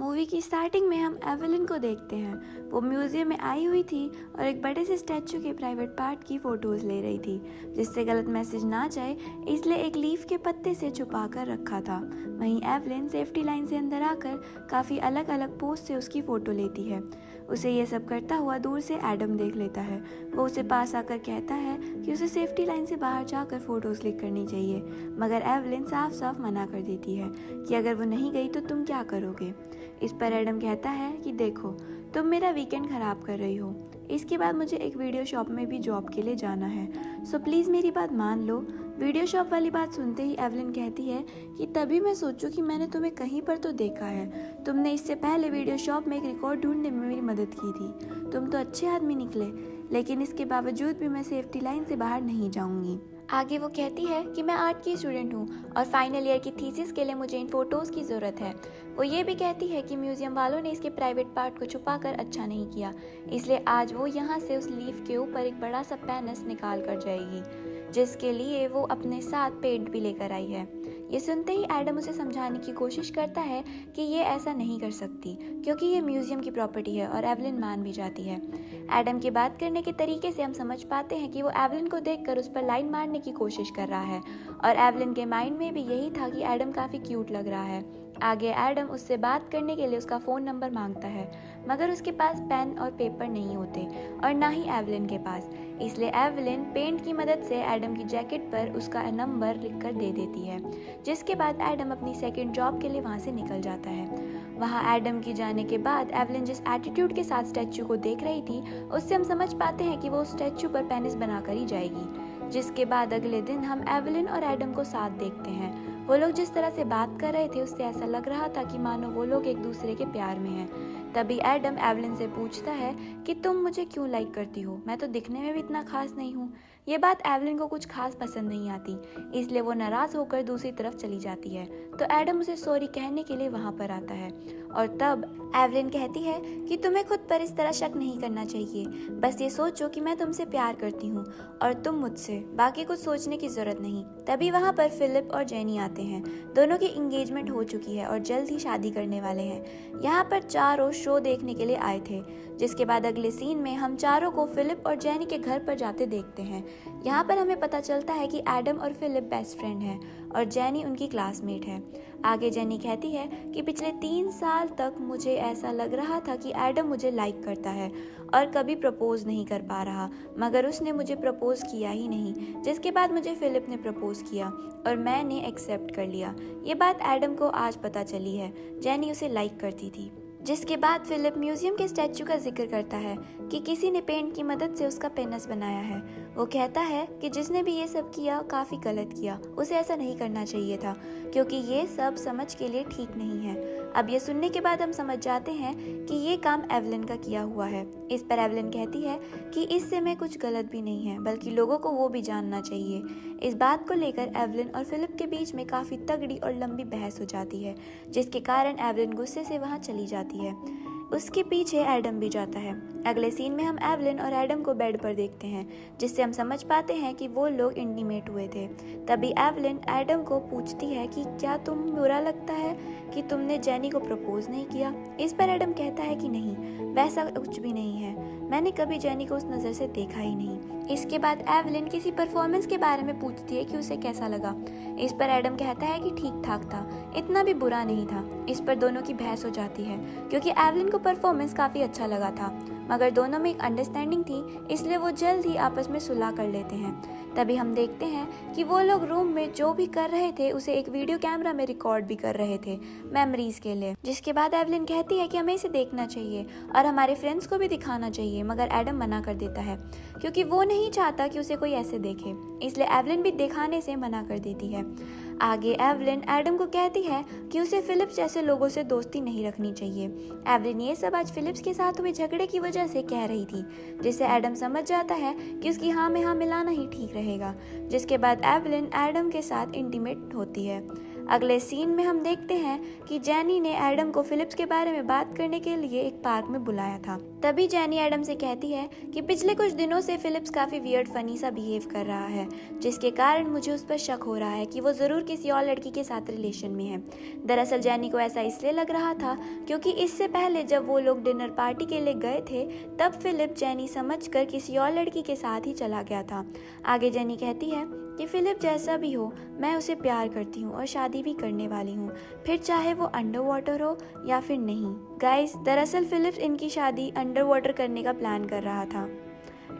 Movie की starting में हम एवेलिन को देखते हैं। वो म्यूजियम में आई हुई थी और एक बड़े से स्टैचू के प्राइवेट पार्ट की फोटोज ले रही थी, जिससे गलत मैसेज ना जाए इसलिए एक लीफ के पत्ते से छुपा कर रखा था। वहीं एवेलिन सेफ्टी लाइन से अंदर आकर काफ़ी अलग अलग पोज से उसकी फ़ोटो लेती है। उसे ये सब करता हुआ दूर से एडम देख लेता है। वो उसे पास आकर कहता है कि उसे सेफ्टी लाइन से बाहर जाकर फ़ोटोज़ क्लिक करनी चाहिए, मगर एवेलिन साफ साफ मना कर देती है कि अगर वो नहीं गई तो तुम क्या करोगे। इस पर एडम कहता है कि देखो, तुम मेरा वीकेंड ख़राब कर रही हो। इसके बाद मुझे एक वीडियो शॉप में भी जॉब के लिए जाना है, सो प्लीज़ मेरी बात मान लो। वीडियो शॉप वाली बात सुनते ही एवेलिन कहती है कि तभी मैं सोचूं कि मैंने तुम्हें कहीं पर तो देखा है। तुमने इससे पहले वीडियो शॉप में एक रिकॉर्ड ढूंढने में मेरी मदद की थी। तुम तो अच्छे आदमी निकले, लेकिन इसके बावजूद भी मैं सेफ्टी लाइन से बाहर नहीं जाऊंगी। आगे वो कहती है कि मैं आर्ट की स्टूडेंट हूँ और फाइनल ईयर की थीसिस के लिए मुझे इन फ़ोटोज़ की ज़रूरत है। वो ये भी कहती है कि म्यूज़ियम वालों ने इसके प्राइवेट पार्ट को छुपाकर अच्छा नहीं किया, इसलिए आज वो यहाँ से उस लीफ के ऊपर एक बड़ा सा पेनस निकाल कर जाएगी, जिसके लिए वो अपने साथ पेंट भी लेकर आई है। ये सुनते ही एडम उसे समझाने की कोशिश करता है कि ये ऐसा नहीं कर सकती, क्योंकि ये म्यूज़ियम की प्रॉपर्टी है, और एवेलिन मान भी जाती है। एडम के बात करने के तरीके से हम समझ पाते हैं कि वो एवेलिन को देखकर उस पर लाइन मारने की कोशिश कर रहा है, और एवेलिन के माइंड में भी यही था कि एडम काफ़ी क्यूट लग रहा है। आगे एडम उससे बात करने के लिए उसका फ़ोन नंबर मांगता है, मगर उसके पास पेन और पेपर नहीं होते और ना ही एवेलिन के पास, इसलिए एवेलिन पेंट की मदद से एडम की जैकेट पर उसका नंबर लिखकर दे देती है, जिसके बाद एडम अपनी सेकंड जॉब के लिए वहाँ से निकल जाता है। वहाँ एडम की जाने के बाद एवेलिन जिस एटीट्यूड के साथ स्टैचू को देख रही थी, उससे हम समझ पाते हैं कि वो स्टैचू पर पेनिस बनाकर ही जाएगी। जिसके बाद अगले दिन हम एवेलिन और एडम को साथ देखते हैं। वो लोग जिस तरह से बात कर रहे थे उससे ऐसा लग रहा था कि मानो वो लोग एक दूसरे के प्यार में हैं। तभी एडम एवेलिन से पूछता है कि तुम मुझे क्यों लाइक करती हो, मैं तो दिखने में भी इतना खास नहीं हूँ। ये बात एवेलिन को कुछ खास पसंद नहीं आती, इसलिए वो नाराज़ होकर दूसरी तरफ चली जाती है। तो एडम उसे सॉरी कहने के लिए वहाँ पर आता है, और तब एवेलिन कहती है कि तुम्हें खुद पर इस तरह शक नहीं करना चाहिए, बस ये सोचो कि मैं तुमसे प्यार करती हूँ और तुम मुझसे, बाकी कुछ सोचने की ज़रूरत नहीं। तभी वहाँ पर फिलिप और जेनी आते हैं। दोनों की इंगेजमेंट हो चुकी है और जल्द ही शादी करने वाले हैं। यहाँ पर चारों शो देखने के लिए आए थे, जिसके बाद अगले सीन में हम चारों को फिलिप और जेनी के घर पर जाते देखते हैं। यहाँ पर हमें पता चलता है कि एडम और फिलिप बेस्ट फ्रेंड हैं और जेनी उनकी क्लासमेट है। आगे जेनी कहती है कि पिछले 3 साल तक मुझे ऐसा लग रहा था कि एडम मुझे लाइक करता है और कभी प्रपोज नहीं कर पा रहा, मगर उसने मुझे प्रपोज किया ही नहीं। जिसके बाद मुझे फिलिप ने प्रपोज किया और मैंने एक्सेप्ट कर लिया। ये बात एडम को आज पता चली है, जेनी उसे लाइक करती थी। जिसके बाद फिलिप म्यूजियम के स्टैचू का जिक्र करता है कि किसी ने पेंट की मदद से उसका पेनस बनाया है। वो कहता है कि जिसने भी ये सब किया काफ़ी गलत किया, उसे ऐसा नहीं करना चाहिए था, क्योंकि ये सब समझ के लिए ठीक नहीं है। अब ये सुनने के बाद हम समझ जाते हैं कि ये काम एवेलिन का किया हुआ है। इस पर एवेलिन कहती है कि इससे में कुछ गलत भी नहीं है, बल्कि लोगों को वो भी जानना चाहिए। इस बात को लेकर एवेलिन और फिलिप के बीच में काफ़ी तगड़ी और लंबी बहस हो जाती है, जिसके कारण एवेलिन गुस्से से वहाँ चली जाती है। उसके पीछे एडम भी जाता है। अगले सीन में हम एवेलिन और एडम को बेड पर देखते हैं, जिससे हम समझ पाते हैं कि वो लोग इंटीमेट हुए थे। तभी एवेलिन एडम को पूछती है कि क्या तुम बुरा लगता है कि तुमने जेनी को प्रपोज नहीं किया। इस पर एडम कहता है कि नहीं, वैसा कुछ भी नहीं है, मैंने कभी जेनी को उस नज़र से देखा ही नहीं। इसके बाद एवेलिन किसी परफॉर्मेंस के बारे में पूछती है कि उसे कैसा लगा। इस पर एडम कहता है कि ठीक ठाक था, इतना भी बुरा नहीं था। इस पर दोनों की बहस हो जाती है, क्योंकि एवेलिन को परफॉर्मेंस काफ़ी अच्छा लगा था, मगर दोनों में एक अंडरस्टैंडिंग थी, इसलिए वो जल्द ही आपस में सुलह कर लेते हैं। तभी हम देखते हैं कि वो लोग रूम में जो भी कर रहे थे उसे एक वीडियो कैमरा में रिकॉर्ड भी कर रहे थे मेमोरीज के लिए। जिसके बाद एवेलिन कहती है कि हमें इसे देखना चाहिए और हमारे फ्रेंड्स को भी दिखाना चाहिए, मगर एडम मना कर देता है, क्योंकि वो नहीं चाहता कि उसे कोई ऐसे देखे, इसलिए एवेलिन भी दिखाने से मना कर देती है। आगे एवेलिन एडम को कहती है कि उसे फिलिप्स जैसे लोगों से दोस्ती नहीं रखनी चाहिए। एवेलिन ये सब आज फिलिप्स के साथ हुए झगड़े की वजह से कह रही थी, जिससे एडम समझ जाता है कि उसकी हाँ में हाँ मिलाना ही ठीक रहेगा। जिसके बाद एवेलिन एडम के साथ इंटीमेट होती है। अगले सीन में हम देखते हैं कि जेनी ने एडम को फिलिप्स के बारे में बात करने के लिए एक पार्क में बुलाया था। तभी जेनी एडम से कहती है कि पिछले कुछ दिनों से फिलिप्स काफी वियर्ड फनी सा बिहेव कर रहा है, जिसके कारण मुझे उस पर शक हो रहा है कि वो जरूर किसी और लड़की के साथ रिलेशन में है। दरअसल जेनी को ऐसा इसलिए लग रहा था क्योंकि इससे पहले जब वो लोग डिनर पार्टी के लिए गए थे तब फिलिप जेनी समझकर किसी और लड़की के साथ ही चला गया था। आगे जेनी कहती है कि फिलिप जैसा भी हो मैं उसे प्यार करती हूँ और शादी भी करने वाली हूँ, फिर चाहे वो अंडर वाटर हो या फिर नहीं। गाइस, दरअसल फिलिप्स इनकी शादी अंडर वाटर करने का प्लान कर रहा था।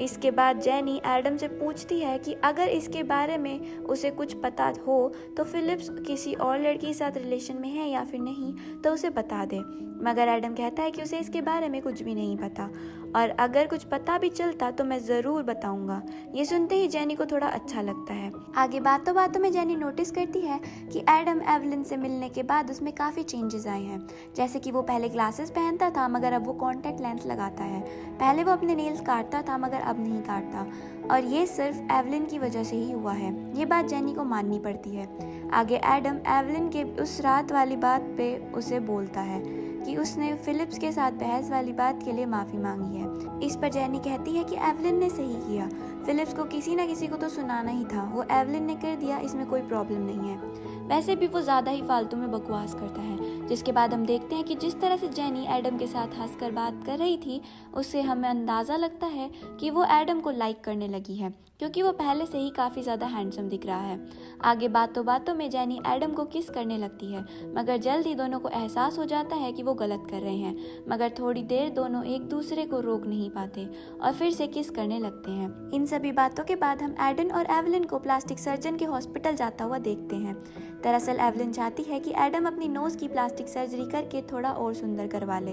इसके बाद जेनी एडम से पूछती है कि अगर इसके बारे में उसे कुछ पता हो तो फिलिप्स किसी और लड़की के साथ रिलेशन में है या फिर नहीं तो उसे बता दे, मगर एडम कहता है कि उसे इसके बारे में कुछ भी नहीं पता और अगर कुछ पता भी चलता तो मैं ज़रूर बताऊंगा। ये सुनते ही जेनी को थोड़ा अच्छा लगता है। आगे बातों बातों में जेनी नोटिस करती है कि एडम एवलिन से मिलने के बाद उसमें काफ़ी चेंजेस आए हैं, जैसे कि वो पहले ग्लासेस पहनता था मगर अब वो कॉन्टैक्ट लेंस लगाता है। पहले वो अपने नेल्स काटता था मगर अब नहीं काटता और ये सिर्फ एवलिन की वजह से ही हुआ है। ये बात जेनी को माननी पड़ती है। आगे एडम एवलिन के उस रात वाली बात पे उसे बोलता है कि उसने फिलिप्स के साथ बहस वाली बात के लिए माफ़ी मांगी है। इस पर जेनी कहती है कि एवलिन ने सही किया, फिलिप्स को किसी ना किसी को तो सुनाना ही था, वो एवलिन ने कर दिया, इसमें कोई प्रॉब्लम नहीं है। वैसे भी वो ज़्यादा ही फालतू में बकवास करता है। जिसके बाद हम देखते हैं कि जिस तरह से जेनी एडम के साथ हंसकर बात कर रही थी उससे हमें अंदाज़ा लगता है कि वो एडम को लाइक करने लगी है, क्योंकि वो पहले से ही काफ़ी ज़्यादा हैंडसम दिख रहा है। आगे बातों बातों में जेनी एडम को किस करने लगती है, मगर जल्द ही दोनों को एहसास हो जाता है कि वो गलत कर रहे हैं, मगर थोड़ी देर दोनों एक दूसरे को रोक नहीं पाते और फिर से किस करने लगते हैं। इन सभी बातों के बाद हम एडम और एवलिन को प्लास्टिक सर्जन के हॉस्पिटल जाता हुआ देखते हैं। दरअसल एवलिन चाहती है कि एडम अपनी नोज़ की प्लास्टिक सर्जरी करके थोड़ा और सुंदर करवा ले,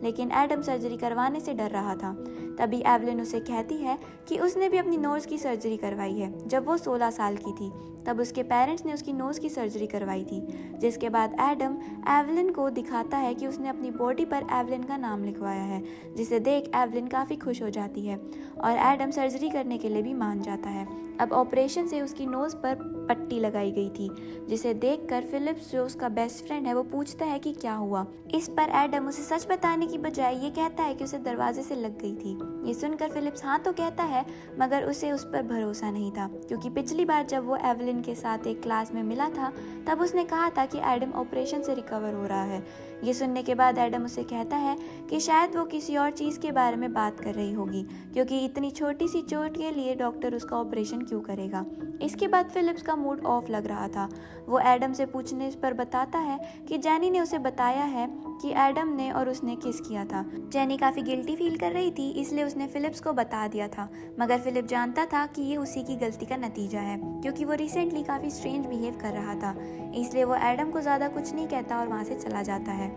लेकिन एडम सर्जरी करवाने से डर रहा था। तभी एवलिन उसे कहती है कि उसने भी अपनी नोज़ की सर्जरी करवाई है जब वो 16 साल की थी, तब उसके पेरेंट्स ने उसकी नोज़ की सर्जरी करवाई थी। जिसके बाद एडम एवलिन को दिखाता है कि उसने अपनी बॉडी पर एवलिन का नाम लिखवाया है, जिसे देख एवलिन काफ़ी खुश हो जाती है और एडम सर्जरी करने के लिए भी मान जाता है। अब ऑपरेशन से उसकी नोज़ पर पट्टी लगाई गई थी, जिसे देखकर फिलिप्स जो उसका बेस्ट फ्रेंड है वो पूछता है कि क्या हुआ। इस पर एडम उसे सच बताने की बजाय ये कहता है कि उसे दरवाजे से लग गई थी। ये सुनकर फिलिप्स हाँ तो कहता है, मगर उसे उस पर भरोसा नहीं था, क्योंकि पिछली बार जब वो एवलिन के साथ एक क्लास में मिला था तब उसने कहा था कि एडम ऑपरेशन से रिकवर हो रहा है। ये सुनने के बाद एडम उसे कहता है कि शायद वो किसी और चीज़ के बारे में बात कर रही होगी, क्योंकि इतनी छोटी सी चोट के लिए डॉक्टर उसका ऑपरेशन क्यों करेगा। इसके बाद फिलिप्स का मूड ऑफ लग रहा था। वो एडम से पूछने पर बताता है कि जेनी ने उसे बताया है कि एडम ने और उसने किस किया था। जेनी काफ़ी गिल्टी फील कर रही थी, इसलिए उसने फिलिप्स को बता दिया था, मगर फिलिप जानता था कि ये उसी की गलती का नतीजा है, क्योंकि वो रिसेंटली काफ़ी स्ट्रेंज बिहेव कर रहा था। इसलिए वो एडम को ज़्यादा कुछ नहीं कहता और वहाँ से चला जाता है।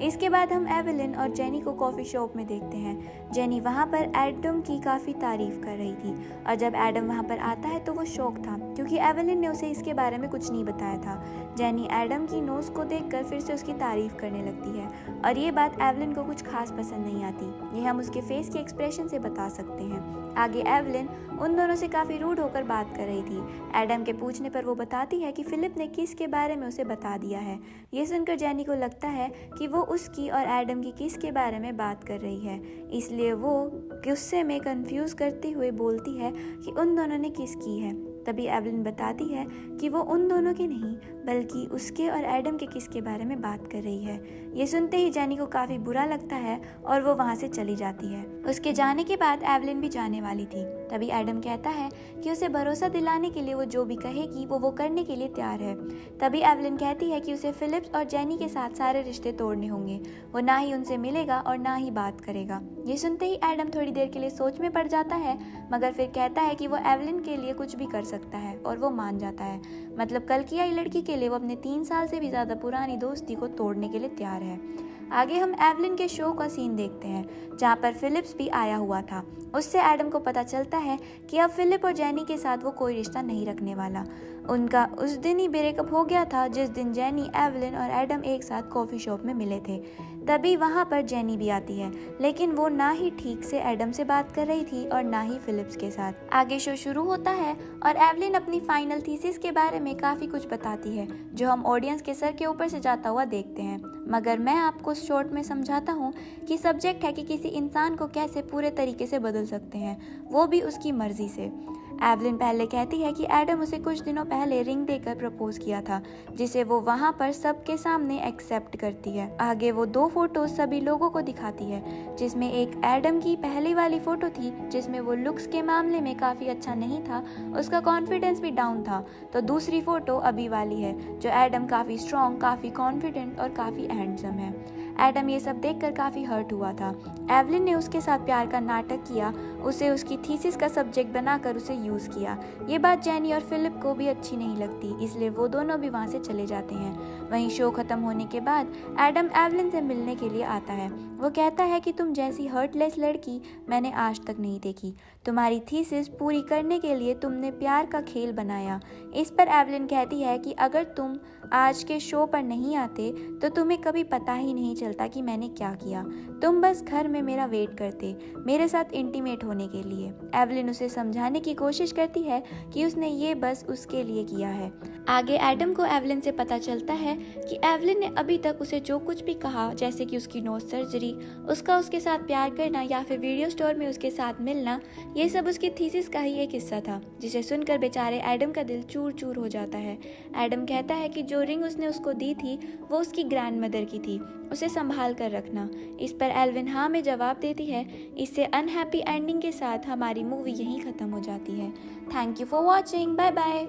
इसके बाद हम एवलिन और जेनी को कॉफ़ी शॉप में देखते हैं। जेनी वहाँ पर एडम की काफ़ी तारीफ कर रही थी और जब एडम वहाँ पर आता है तो वो शॉक था, क्योंकि एवलिन ने उसे इसके बारे में कुछ नहीं बताया था। जेनी एडम की नोज़ को देखकर फिर से उसकी तारीफ करने लगती है और ये बात एवलिन को कुछ खास पसंद नहीं आती। ये हम उसके फेस के एक्सप्रेशन से बता सकते हैं। आगे एवलिन उन दोनों से काफ़ी रूड होकर बात कर रही थी। एडम के पूछने पर वो बताती है कि फिलिप ने किस के बारे में उसे बता दिया है। ये सुनकर जेनी को लगता है कि वो उसकी और एडम की किस के बारे में बात कर रही है, इसलिए वो गुस्से में कंफ्यूज करते हुए बोलती है कि उन दोनों ने किस की है। तभी एवलिन बताती है कि वो उन दोनों के नहीं बल्कि उसके और एडम के किस के बारे में बात कर रही है। ये सुनते ही जेनी को काफ़ी बुरा लगता है और वो वहाँ से चली जाती है। उसके जाने के बाद एवलिन भी जाने वाली थी। तभी एडम कहता है कि उसे भरोसा दिलाने के लिए वो जो भी कहेगी वो करने के लिए तैयार है। तभी एवलिन कहती है कि उसे फिलिप्स और जेनी के साथ सारे रिश्ते तोड़ने होंगे, वो ना ही उनसे मिलेगा और ना ही बात करेगा। ये सुनते ही एडम थोड़ी देर के लिए सोच में पड़ जाता है, मगर फिर कहता है कि वो एवलिन के लिए कुछ भी कर सकता है और वो मान जाता है। मतलब कल की आई लड़की के लिए वो अपने 3 साल से भी ज़्यादा पुरानी दोस्ती को तोड़ने के लिए तैयार है। आगे हम एवलिन के शो का सीन देखते हैं जहाँ पर फिलिप्स भी आया हुआ था। उससे एडम को पता चलता है कि अब फिलिप और जेनी के साथ वो कोई रिश्ता नहीं रखने वाला। उनका उस दिन ही ब्रेकअप हो गया था जिस दिन जेनी, एवलिन और एडम एक साथ कॉफ़ी शॉप में मिले थे। तभी वहाँ पर जेनी भी आती है, लेकिन वो ना ही ठीक से एडम से बात कर रही थी और ना ही फिलिप्स के साथ। आगे शो शुरू होता है और एवलिन अपनी फाइनल थीसिस के बारे में काफ़ी कुछ बताती है जो हम ऑडियंस के सर के ऊपर से जाता हुआ देखते हैं। मगर मैं आपको शॉर्ट में समझाता हूँ कि सब्जेक्ट है कि किसी इंसान को कैसे पूरे तरीके से बदल सकते हैं, वो भी उसकी मर्जी से। एवलिन पहले कहती है कि एडम उसे कुछ दिनों पहले रिंग देकर प्रपोज किया था, जिसे वो वहाँ पर सबके सामने एक्सेप्ट करती है। आगे वो 2 फोटोज सभी लोगों को दिखाती है, जिसमें एक एडम की पहली वाली फोटो थी जिसमें वो लुक्स के मामले में काफ़ी अच्छा नहीं था, उसका कॉन्फिडेंस भी डाउन था। तो दूसरी फोटो अभी वाली है जो एडम काफ़ी स्ट्रॉन्ग, काफ़ी कॉन्फिडेंट और काफ़ी हैंडसम है। एडम ये सब देखकर काफ़ी हर्ट हुआ था। एवलिन ने उसके साथ प्यार का नाटक किया, उसे उसकी थीसिस का सब्जेक्ट बनाकर उसे यूज़ किया। ये बात जेनी और फिलिप को भी अच्छी नहीं लगती, इसलिए वो दोनों भी वहाँ से चले जाते हैं। वहीं शो ख़त्म होने के बाद एडम एवलिन से मिलने के लिए आता है। वो कहता है कि तुम जैसी हर्टलेस लड़की मैंने आज तक नहीं देखी। तुम्हारी थीसिस पूरी करने के लिए तुमने प्यार का खेल बनाया। इस पर एवलिन कहती है कि अगर तुम आज के शो पर नहीं आते तो तुम्हें कभी पता ही नहीं चलता कि मैंने क्या किया। तुम बस घर में मेरा वेट करते, मेरे साथ इंटीमेट होने के लिए। एवलिन उसे समझाने की कोशिश करती है कि उसने ये बस उसके लिए किया है। आगे एडम को एवलिन से पता चलता है कि एवलिन ने अभी तक उसे जो कुछ भी कहा, जैसे कि उसकी नोज सर्जरी, उसके साथ प्यार करना या फिर वीडियो स्टोर में उसके साथ मिलना, ये सब उसकी थीसिस का ही एक हिस्सा था, जिसे सुनकर बेचारे एडम का दिल चूर चूर हो जाता है। एडम कहता है कि जो रिंग उसने उसको दी थी वो उसकी ग्रैंडमदर की थी, उसे संभाल कर रखना। इस पर एल्विन हाँ में जवाब देती है। इससे अनहैप्पी एंडिंग के साथ हमारी मूवी यहीं ख़त्म हो जाती है। Thank you for watching, bye bye.